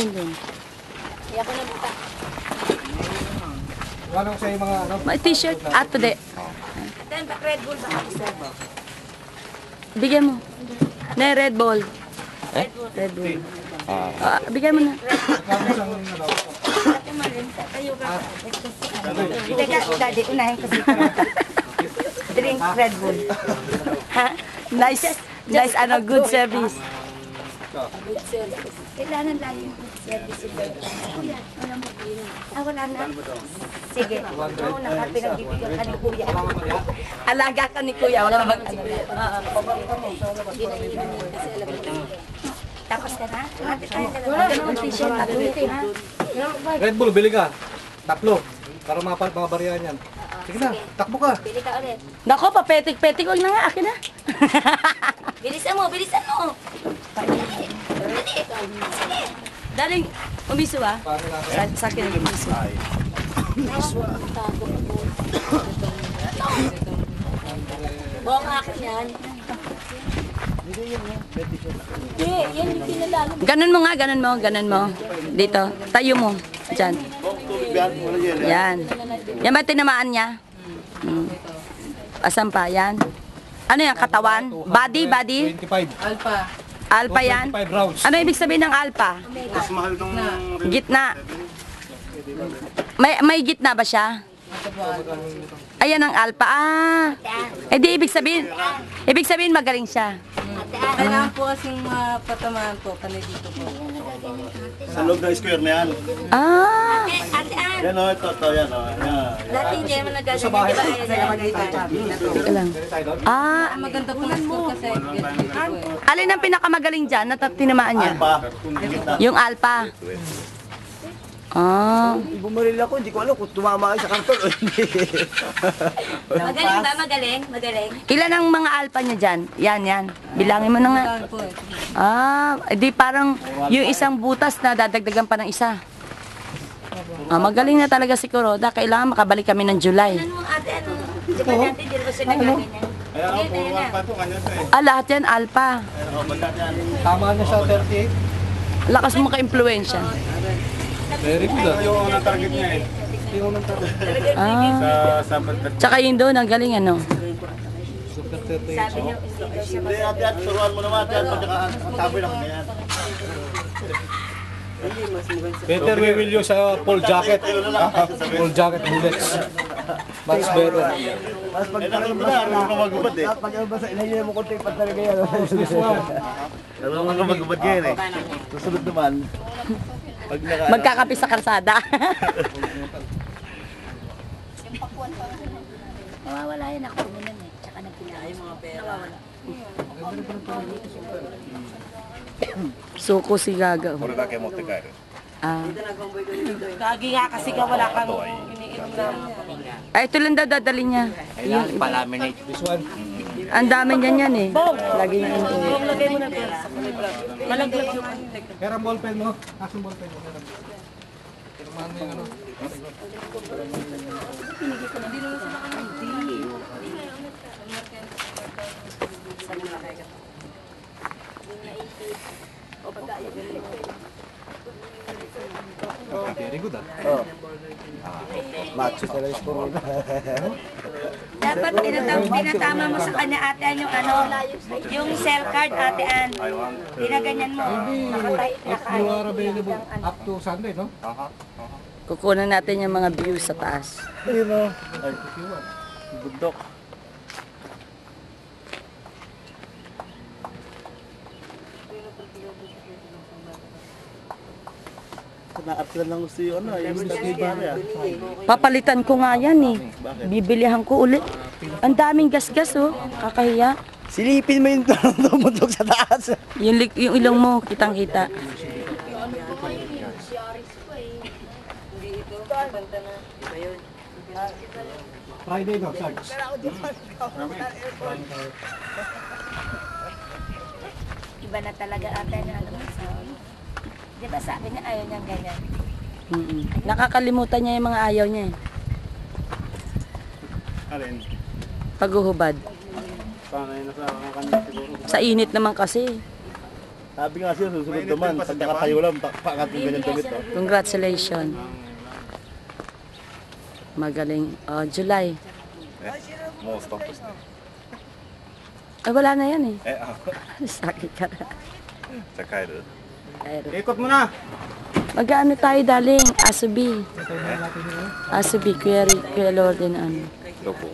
Akin din. Kaya ko na buka. Ano sa mga ano? May t-shirt. Ato de. Ate, back Red Bull ba? Bigyan mo. Na Red Bull. Red Bull. Bigyan mo na. Kami isang ano? Ate Marin, tayo ka. Teka, daddy, unahin ko si drink Red Bull. Ha? Nice. Nice ano, good service. Good service. Kailangan lang yung good service. Kuya, wala mo. Wala na. Sige. Oo, nakapinagbibigyan ka ni Kuya. Alaga ka ni Kuya. Wala bang ano. Tapos ka na? Ate, tayo na lang. Ang t-shirt at ha? Red Bull, bili ka. Tatlo. Para mabarihan yan. Sige na, takbo ka. Bili ka ulit. Nako, papetik-petik. Huwag na nga. Akin na. Bilisan mo, bilisan mo. Daling, umiso ah. Sa akin ang umiso. Buong akin yan. Hindi, yan yung pinalalo. Ganun mo nga, ganun mo. Dito, tayo mo. Diyan. Yan. Yan ba tinamaan niya? Asan pa? Yan. Ano yan? Katawan? Body? 25. Alpha yan? 25 rounds. Ano ibig sabihin ng alpha? Mas mahal nung Gitna. May gitna ba siya? Ayan ang alpha. Di ibig sabihin magaling siya. Kailangan po kasing patamaan po, dito po. sa loob ng square na yan. Ate Ann, Yan o, ito, yan o. dati hindi naman nagagaling, di ba? Teka lang. Maganda po ng school kasi Alin ang pinakamagaling dyan na tinamaan niya? Pa, Yung alpha. Bumaril ako, hindi ko alam kung tumama kayo sa karton o hindi. Magaling ba? Magaling? Ilan ang mga alpha niya dyan? Yan. Bilangin mo na nga. po eh. Di parang yung isang butas na dadagdagan pa ng isa. Magaling na talaga si Kuroda. Kailangan makabalik kami ng July. Ano mo ate, ano? Di ba dati, di ba sila nagaganyan? kaya ako, pumawa pa ito, kanya ito eh. Lahat yan alpha. Tama na sa 38. Lakas mo ka-impluensya. Very good ah. Yung unang target niya eh. Sa pagkat. Tsaka yun doon, ang galing ano. Super 38. Sabi niyo, hindi daw siya Hindi, ate, turuan mo naman, ate, pagkakasabi lang na yan. Better we will use a full jacket. Full jacket bullets. Much better. Mas pag Alam mo na, ano ka magubad eh. pag basta inahin mo konti pa talaga yan. Alam mo ka magubad ngayon eh. Susunod naman, pag naka... Magkakapi sa karsada. Nawawala yan ako naman eh. Tsaka nagpinayos. Nawawala. Suko si Gaga. これだけ持って帰る。 Kagi nga kasi ka wala kang iniinom na. Ito lang daw dadali niya. This one. Ang dami niyan yan eh. Lagi niya inuwi. Lagay mo na ito sa kulibra. Malaglag yung Kaya ang ballpen mo. Asong ballpen mo. Tinamaan mo yung ano. Very good ah. Macho talaga yung corona. Dapat tinatama mo sa kanya ate Ann yung ano, yung cell card ate Ann. Tinaganyan mo. If you are available up to Sunday, no? Kukunan natin yung mga views sa taas. Ayun o. Bundok. Naaplan lang gusto yung ano, yung study bar. Papalitan ko nga yan eh. Bibilihan ko ulit. Ang daming gasgas oh. Kakahiya. Silipin mo yung tumutok sa taas. Yung ilong mo, kitang-kita. Friday daw, Sarge. Iba na talaga ate Ann. Ano, di ba sabi niya ayaw niyang ganyan. Nakakalimutan niya yung mga ayaw niya eh. Alin? Paghuhubad. Sanay na sa kanya siguro. Sa init naman kasi. Sabi nga siya, susunod naman. Pag nakatayo lang, paangat yung ganyan damit. Oh. Congratulations. Magaling. Oh, July. Most of us. Wala na yan eh. Eh, Sakit ka na. sakay doon. Ikot mo na. Mag-ano tayo, darling? Asubi. Asubi, Kuya Lorden, ano. Loko.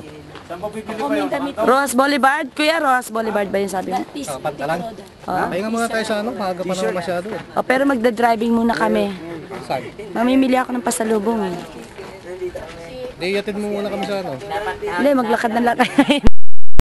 Saan po bibili pa yun? Rojas Boulevard? Kuya, Rojas Boulevard ba yun sabi mo? Pantalan. Oo. Pahinga muna tayo sa ano, maaga pa naman masyado. Oh, pero magda-driving muna kami. Saan? Mamimili ako ng pasalubong eh. Di, yatid mo muna kami sa ano. Hindi, maglakad na lang kayo.